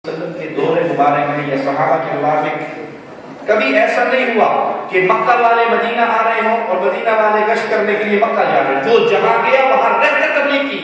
وسلم کے دور مبارک میں یا صحابہ کے مبارک کبھی ایسا نہیں ہوا کہ مکہ والے مدینہ آ رہے ہوں اور مدینہ والے گشت کرنے کے لیے مکہ جا رہے ہیں. جو جہاں گیا وہاں رہ کر تبلیغ کی.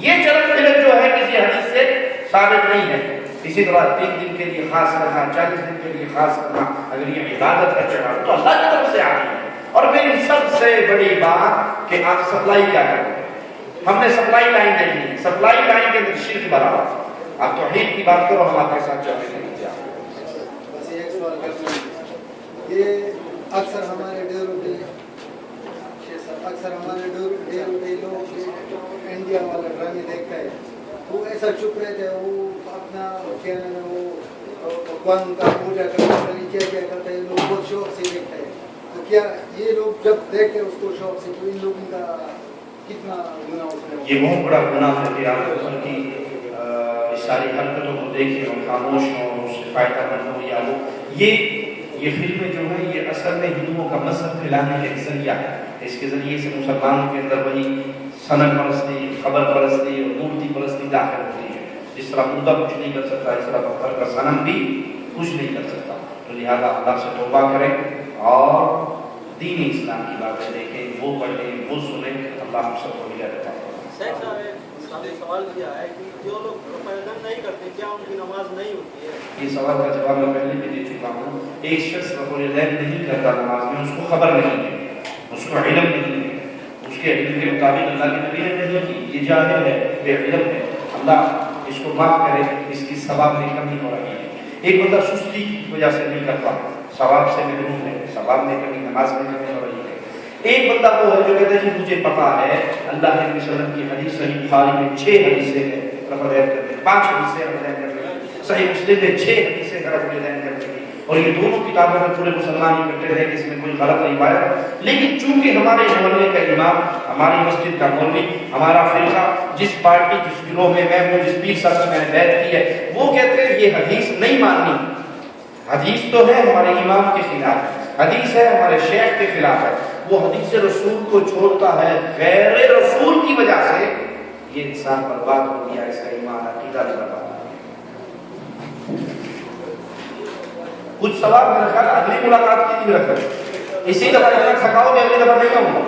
یہ چلن پھرن جو ہے کسی حدیث سے ثابت نہیں ہے. اسی طرح 3 دن کے لیے خاص کرنا, 40 دن کے لیے خاص کرنا, اگر یہ عبادت ہے چڑھا تو اللہ کی طرف سے آتی ہے. اور پھر سب سے بڑی بات کہ آپ سپلائی کیا کریں. ہم نے سپلائی لائن دیکھی ہے, سپلائی لائن کے اندر شرک برابر. آپ توحید کی بات کرو, ہم آپ کے ساتھ چلتے ہیں. بس ایک سوال کرنا ہے, یہ اکثر ہمارے ڈیروں پہ لوگ انڈیا والا ڈرامے دیکھتا ہے, وہ ایسا چپ رہتے ہیں, وہ اپنا کیا ہے وہ بھگوان کا پوجا کرتا ہے, کیا کرتا ہے, لوگ بہت شوق سے دیکھتا ہے. تو کیا یہ لوگ جب دیکھتے ہیں اس کو شوق سے, تو ان لوگوں کا کتنا گناہ ہوتا ہے؟ یہ بہت بڑا گناہ ہے کہ آپ ان کی ساری حرکتوں کو دیکھیں اور خاموش ہوں, اس سے فائدہ مند ہو یا وہ یہ فلمیں جو ہے یہ اصل میں ہندوؤں کا مذہب پھیلانے کا ذریعہ ہے. اس کے ذریعے سے مسلمانوں کے اندر وہی صنم پرستی, قبر پرستی اور مورتی پرستی داخل ہوتی ہے. جس طرح مردہ کچھ نہیں کر سکتا, اس طرح پتھر کا صنم بھی کچھ نہیں کر سکتا. تو لہٰذا اللہ سے توبہ کریں اور دین اسلام کی باتیں دیکھیں, وہ پڑھیں, وہ سنیں. اللہ ہم سب کو ہدایت عطا فرمائے. سوال کیا ہے کہ جو لوگ پیدل نہیں کرتے کیا ان کی نماز نہیں ہوتی ہے؟ یہ سوال کا جواب میں پہلے بھی دے چکا ہوں. ایک شخص رفع الیدین نہیں کرتا نماز میں, اس کو خبر نہیں ہے, اس کو علم نہیں ہے, اس کے علم کے مطابق اللہ کے نبی نے نہیں کی, یہ جاہل ہے, بے علم ہے. اللہ اس کو معاف کرے, اس کی ثواب میں کمی ہو رہی ہے. ایک بندہ سستی کی وجہ سے نہیں کرتا, ثواب سے محروم ہے, ثواب میں کمی, نماز میں کمی ہو رہی ہے. ایک بندہ وہ ہے جو کہتا ہے کہ مجھے پتا ہے اللہ کے نبی صلی اللہ علیہ وسلم کی حدیث صحیح بخاری میں 6 حدیثیں ہیں رفع الیدین کرنے کی, 5 حدیثیں رفع الیدین کرنے کی, صحیح مسلم میں 6 حدیثیں رفع الیدین کرنے کی, اور یہ دونوں کتابوں میں پورے مسلمان اکٹھے رہے کہ اس میں کوئی غلط نہیں پایا. لیکن چونکہ ہمارے محلے کا امام, ہماری مسجد کا مولوی, ہمارا فرقہ, جس پارٹی جس گروہ میں میں ہوں, جس پیر صاحب سے میں نے بیعت کی ہے, وہ کہتے ہیں یہ حدیث نہیں ماننی. حدیث تو ہے ہمارے امام کے خلاف, حدیث ہے ہمارے شیخ کے خلاف ہے. وہ حدیث رسول کو چھوڑتا ہے غیر رسول کی وجہ سے, یہ انسان برباد ہو گیا, اس کا ایمان عقیدہ برباد ہو گیا. کچھ سوال میرا خیال اگلی ملاقات کی بھی رکھیں, اسی دفعہ اتنا تھکاؤ گے اگلی دفعہ نہیں آؤں گا.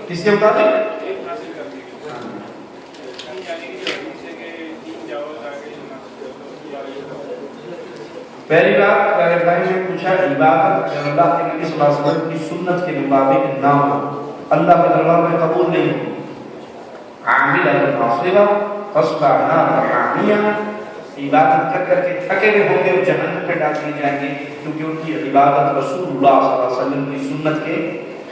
کس کے مطابق پہلی بات میرے بھائی نے پوچھا, عبادت اگر اللہ کے نبی صلی اللہ علیہ وسلم کی سنت کے مطابق نہ ہو, اللہ کے دربار میں قبول نہیں ہوگی. عامل الناصبہ فصبح نار حامیہ, عبادت کر کر کے تھکے ہوئے ہوں گے, وہ جہنم پہ ڈال دیے جائیں گے, کیونکہ ان کی عبادت رسول اللہ صلی اللہ علیہ وسلم کی سنت کے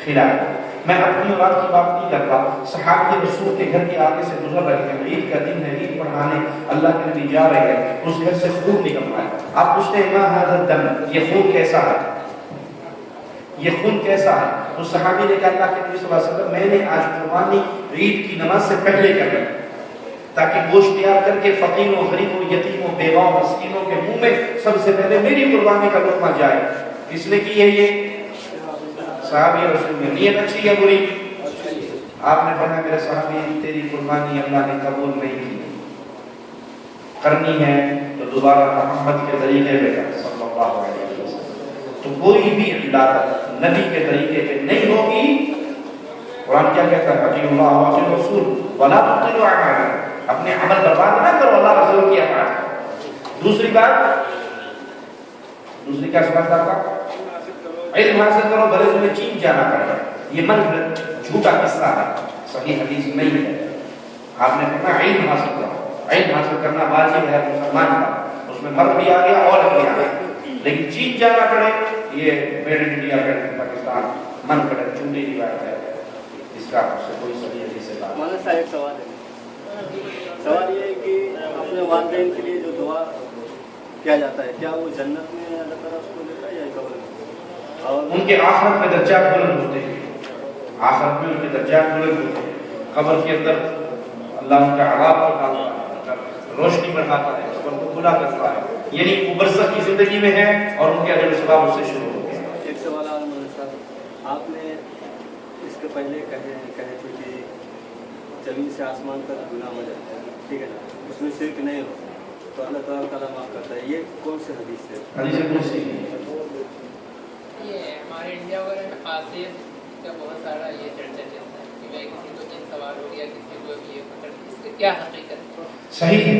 خلاف ہے. میں اپنی اولاد کی بات نہیں کرتا, صحابہ رسول کے گھر کے آگے سے گزر رہے ہیں, عید کا دن ہے, عید پڑھانے اللہ کے نبی جا رہے ہیں, اس گھر سے خون نکل رہا ہے. آپ پوچھتے ہیں ما ھذا الدم, یہ خون کیسا ہے, یہ خون کیسا ہے؟ اس صحابی نے کہا اللہ کے نبی صلی اللہ علیہ وسلم میں نے آج قربانی عید کی نماز سے پہلے کرنا, تاکہ گوشت تیار کر کے فقیروں, غریبوں, یتیموں, بیواؤں, مسکینوں کے منہ میں سب سے پہلے میری قربانی کا لقمہ جائے. کس نے کی ہے یہ؟ صحابی رسول میں. نیت اچھی ہے بری؟ آپ نے فرمایا میرے صحابی تیری قربانی اللہ نے قبول نہیں کی, کرنی ہے تو دوبارہ محمد کے طریقے پہ کر صلی اللہ علیہ وسلم. تو کوئی بھی عبادت نبی کے طریقے پہ نہیں ہوگی. قرآن کیا کہتا ہے, اطیعوا اللہ واطیعوا الرسول ولا تبطلوا اعمالکم, اپنے عمل برباد نہ کرو اللہ رسول کی اطاعت. دوسری بات, دوسری کیا سمجھتا تھا, علم حاصل کرو بھلے تمہیں چین جانا پڑے. یہ من جھوٹا قصہ ہے, صحیح حدیث نہیں ہے. آپ نے کہا علم حاصل کرو, علم حاصل کرنا واجب ہے مسلمان کا, اس میں مرد بھی آ گیا عورت بھی آ گیا. لیکن چین جانا پڑے یہ made in India, made in Pakistan, من کڑے جھوٹی روایت ہے, اس کا اس سے کوئی صحیح حدیث سے بات. مولانا صاحب ایک سوال ہے, سوال یہ ہے کہ اپنے والدین کے لیے جو دعا کیا جاتا ہے, کیا وہ جنت میں اللہ تعالیٰ اس کو دیتا ہے یا قبر میں؟ اور ان کے آخرت میں درجات بلند ہوتے ہیں, آخرت میں ان کے درجات بلند ہوتے ہیں. قبر کے اندر اللہ ان کا عذاب کو ڈالتا ہے، ان کا روشنی بڑھاتا ہے، قبر کو کھلا کرتا ہے، یعنی وہ برزخ کی زندگی میں ہے اور ان کے اجر و ثواب اس سے شروع ہو گیا۔ ایک سوال اور مولانا صاحب، آپ نے اس کے پہلے کہے تھے کہ زمین سے آسمان تک گناہ ہو جاتا ہے، ٹھیک ہے نا، اس میں شرک نہیں ہوتا تو اللہ تعالیٰ تعالیٰ معاف کرتا ہے، یہ کون سے حدیث ہے؟ حدیث قدسی یہ ہمارے انڈیا وغیرہ میں خاصیت کا بہت سارا یہ چرچا چلتا ہے کہ بھائی کسی کو جن سوار ہو گیا، کسی کو یہ پکڑ، اس کی کیا حقیقت ہے؟ صحیح ہے،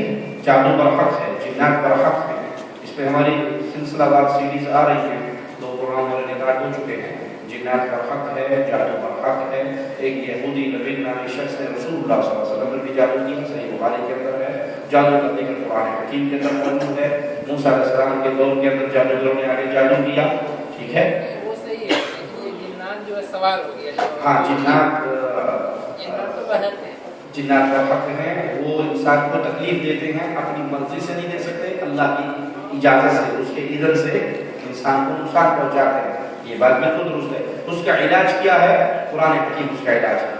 جادو برحق ہے، جنات برحق ہے، اس پہ ہماری سلسلہ وار سیریز آ رہی ہیں، 2 پروگرام ہمارے ریکارڈ ہو چکے ہیں۔ جنات برحق ہے، جادو برحق ہے۔ ایک یہودی لبید نامی شخص نے رسول اللہ صلی اللہ علیہ وسلم نے بھی جادو کیا، صحیح بخاری کے اندر ہے، جادو کرنے کا قرآن حکیم کے اندر موجود ہے، موسیٰ علیہ السلام کے دور کے اندر جادوگروں نے آگے جادو کیا، ٹھیک ہے۔ وہ صحیح ہے، لیکن یہ جنات جو ہے سوار ہو گیا، ہاں جنات تو بہت ہے، جنات برحق ہیں، وہ انسان کو تکلیف دیتے ہیں، اپنی مرضی سے نہیں دے سکتے، اللہ کی اجازت سے، اس کے اذن سے انسان کو نقصان پہنچاتے ہیں، یہ بات بالکل درست ہے۔ اس کا علاج کیا ہے؟ قرآن حکیم اس کا علاج ہے۔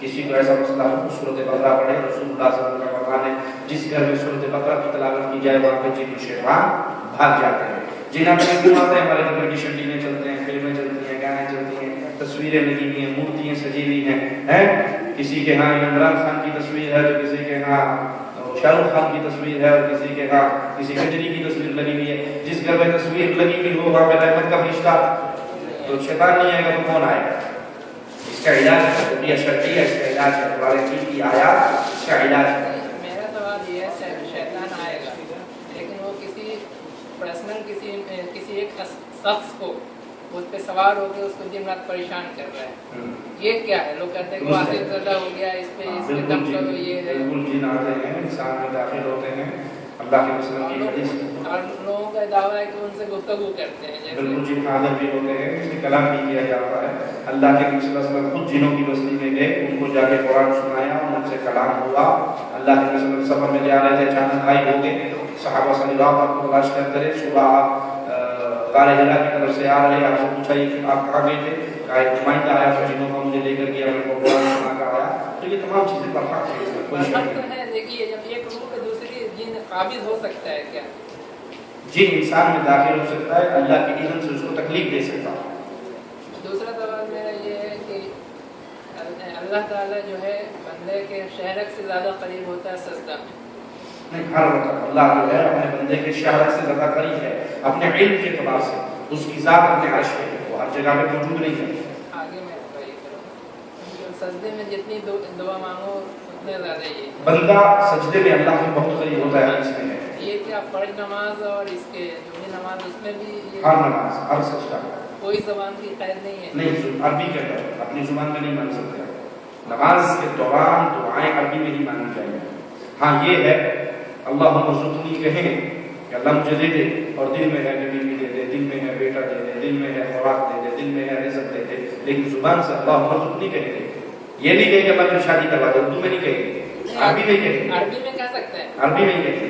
کسی کو ایسا مسئلہ ہو سورۃ بقرہ پڑھے، رسول اللہ صلی اللہ علیہ وسلم کا فرمان ہے جس گھر میں سورۃ بقرہ کی تلاوت کی جائے وہاں پہ جن و شیطان بھاگ جاتے ہیں۔ جنات میں کیوں آتے ہیں؟ ہمارے گھر میں ٹی وی چلتے ہیں، فلمیں چلتی ہیں، گانے چلتی ہیں، تصویریں لگی ہوئی ہیں، مورتیاں سجی ہوئی ہیں، کسی کے ہاں عمران خان کی تصویر ہے تو کسی کے ہاں شاہ رخ خان کی تصویر ہے اور کسی کے ہاں کسی کجری کی تصویر لگی ہوئی ہے۔ جس گھر میں تصویر لگی ہوئی ہو وہاں پہ رحمت کا فرشتہ تو شیطان نہیں آئے گا تو کون آئے گا؟ اس کا علاج ہے، یہ شرعی ہے، اس کا علاج ہے، قرآن کی آیات اس کا علاج ہے۔ میرا سوال یہ ہے شیطان آئے گا لیکن وہ کسی پرسنل کسی ایک شخص کو اس پہ سوار ہو کے اس کو دن رات پریشان کر رہا ہے، یہ کیا ہے؟ لوگ کہتے ہیں کہ واقعی زدہ ہو گیا، اس پہ دم کرو، یہ ہے، بالکل جن آتے ہیں، انسان میں داخل ہوتے ہیں، اللہ کے وسلم کی حدیث اور لوگوں کا دعویٰ ہے کہ ان سے گفتگو کرتے ہیں، بالکل جن حاضر بھی ہوتے ہیں، اس میں کلام بھی کیا جاتا ہے۔ اللہ کے نبی صلی اللہ علیہ وسلم خود جنوں کی بستی میں گئے، ان کو جا کے قرآن سنایا، ان سے کلام ہوا۔ اللہ کے نبی صلی اللہ علیہ وسلم سفر میں جا رہے تھے، اچانک غائب ہو گئے، صحابہ صلی اللہ علیہ وسلم کو تلاش کرتے رہے، صبح غار ہرا کی طرف سے آ رہے، آپ سے پوچھا یہ کہ آپ کہاں گئے تھے؟ کہا ایک نمائندہ آیا تھا جنوں کا مجھے لے کر گیا، میں کو قرآن سنا کر آیا۔ تو یہ تمام چیزیں پر حق ہے، اس میں کوئی شک نہیں ہے۔ دیکھیے جب ایک روح پہ دوسری جن قابض ہو سکتا ہے کیا؟ جن انسان میں داخل ہو سکتا ہے، اللہ کے اذن سے اس کو تکلیف دے سکتا ہے۔ دوسرا سوال میرا یہ ہے کہ اللہ تعالیٰ جو ہے بندے کے شہرک سے زیادہ قریب ہوتا ہے سجدہ میں، نہیں، ہر وقت اللہ جو ہے اپنے بندے کے شہرک سے زیادہ قریب ہے، اپنے علم کے اعتبار سے، اس کی ذات اپنے عرش پہ ہے، وہ ہر جگہ پہ موجود نہیں ہے۔ آگے میں یہ کروں سجدے میں جتنی دعا مانگو اتنے زیادہ یہ بندہ سجدے میں اللہ کے بہت قریب ہوتا ہے، حدیث میں ہے۔ یہ کیا فرض نماز اور اس کے جمعی نماز اس میں بھی یہ ہر نماز، ہر سجدہ، کوئی زبان کی قید نہیں ہے؟ نہیں، عربی کے اندر اپنی زبان میں نہیں مانگ سکتے، نماز کے دوران دعائیں عربی میں ہی مانگی جائیں۔ ہاں یہ ہے اللہم ارزقنی کہیں کہ اللہ مجھے دے دے، اور دل میں ہے نبی بھی دے دے، دل میں ہے بیٹا دے دے، دل میں ہے خوراک دے دے، دل میں ہے رزق دے دے، لیکن زبان سے اللہم ارزقنی کہیں گے، یہ نہیں کہیں کہ اللہ کی شادی کروا دے، اردو میں نہیں کہیں گے، عربی میں کہیں گے، عربی میں کہہ سکتے ہیں، عربی میں ہی کہیں گے،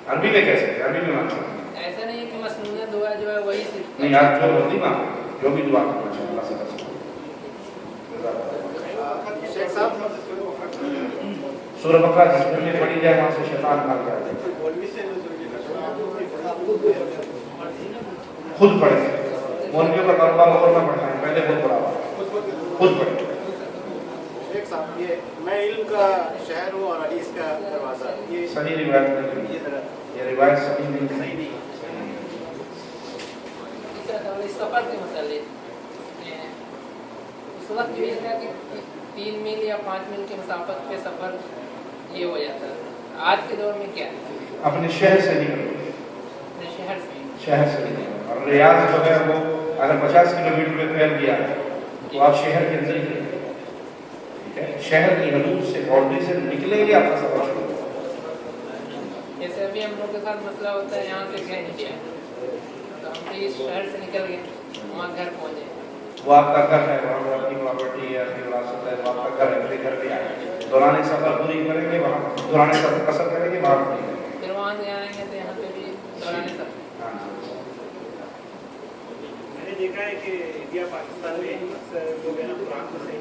عربی میں کہہ سکتے ہیں، عربی میں مانگ سکتے ہیں۔ ایسا نہیں ہے کہ مسنونہ دعا جو ہے وہی صرف نہیں، آپ جو مرضی مانگو، جو بھی دعا کرنا چاہے اللہ سے کر سکتے ہیں۔ سورہ بقرہ جس میں پڑھی جائے وہاں سے شیطان بھاگ جاتے ہیں۔ خود پڑھیں، مولویوں کا کاروبار اور نہ پڑھائیں، پہلے خود پڑھاوا، خود پڑھیں۔ ایک صاحب، یہ میں علم کا شہر ہوں اور حدیث کا دروازہ، یہ صحیح روایت نہیں، یہ روایت صحیح نہیں ہے۔ اس سفر کے متعلق اس وقت یہ تھا کہ 3 میل یا 5 میل کی مسافت پہ سفر یہ ہو جاتا ہے، آج کے دور میں کیا ہے؟ اپنے شہر سے نکلو، اپنے شہر سے شہر سے نکلو، اور ریاض جو ہے وہ اگر 50 کلومیٹر میں پھیل گیا تو آپ شہر کے اندر ہی رہیں، ٹھیک ہے؟ شہر کی حدود سے، باؤنڈری سے نکلیں گے، آپ کا سفر شروع ہوگا۔ جیسے ابھی ہم لوگ کے ساتھ مسئلہ ہوتا ہے، یہاں سے گئے انڈیا تو ہم تو اس شہر سے نکل گئے، وہاں گھر پہنچے، وہ آپ کا گھر ہے، وہاں پر آپ کی پراپرٹی ہے، آپ کی وراثت ہے، وہ آپ کا گھر ہے، میرے گھر پہ آئے، دوران سفر پوری کریں گے، وہاں دوران سفر قصر کریں گے، وہاں پوری کریں گے۔ پھر وہاں سے آئیں گے تو یہاں پہ بھی دوران سفر۔ ہاں، میں نے دیکھا ہے کہ انڈیا پاکستان میں اکثر لوگ ہیں نا قرآن کو صحیح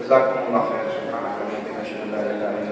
جزاكم الله خير. سبحانك اللهم وبحمدك اشهد ان لا اله الا انت